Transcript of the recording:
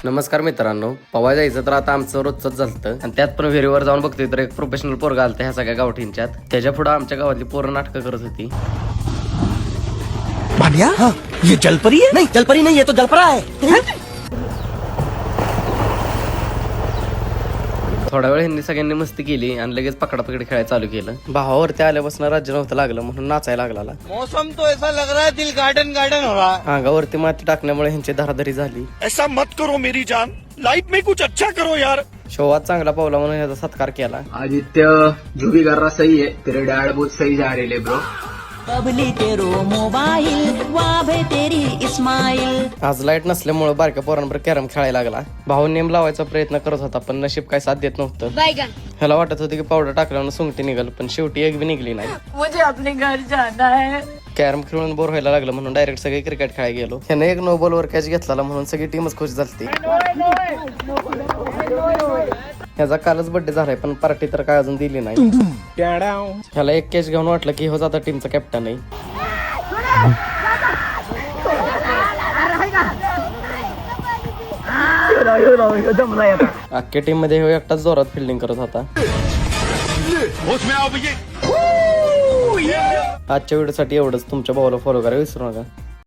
नमस्कार मित्रांनो, पवाय जायचं तर आता आमचं रोजच झालं आणि त्यात पण विहिरीवर जाऊन बघतोय तर एक प्रोफेशनल पोरगा आलता ह्या सगळ्या गावठींच्यात. त्याच्या पुढे आमच्या गावातली पोरं नाटकं करत होती. भानिया, हाँ, ये जलपरी है? नहीं जलपरी नहीं, ये तो जलपरा है. थोडा वेळ ह्यांनी सगळ्यांनी मस्ती केली आणि लगेच पकडापकडी खेळायला चालू केलं. भावावरती आल्यापासून राज्य नव्हतं लागलं म्हणून नाचायला लागला. मौसम तो ऐसा लग रहा है दिल गार्डन गार्डन हो रहा है. अंगावरती माती टाकण्यामुळे ह्यांची धराधरी झाली. ऐसा मत करो मेरी जान, लाइफ में कुछ अच्छा करो यार. शोवात चांगला पावला म्हणून ह्याचा सत्कार केला. आदित्य जो भी कर रहा सही है, तेरे डैड बहुत सही जा रहे ब्रो. बबली तेरो मोबाईल वाभे तेरी इस्माईल. आज लाईट नसल्यामुळे बारक्या पोरांवर कॅरम खेळायला लागला. भाऊ नेम लावायचा प्रयत्न करत होता पण नशीब काय साथ देत नव्हतं. ह्याला वाटत होतं की पावडर टाकल्यानं सुंगटी निघाल पण शेवटी एक बी निघली नाही. मुझे अपने घर जाना है. कॅरम खेळून बोर व्हायला लागलं म्हणून डायरेक्ट सगळे क्रिकेट खेळायला गेलो. ह्याने एक नो बॉलवर कॅच घेतला म्हणून सगळी टीमच खुश झाली. ह्याचा कालच बर्थडे झालाय पण पार्टी तर काय अजून दिली नाही. ह्याला एक कॅच घेऊन वाटलं की हो आता टीमचा कॅप्टन आहे. अख्ख्या टीम मध्ये हो एकटाच जोरात फिल्डिंग करत होता. आजच्या व्हिडिओसाठी एवढंच. तुमच्या भावाला फॉलो करा विसरू नका.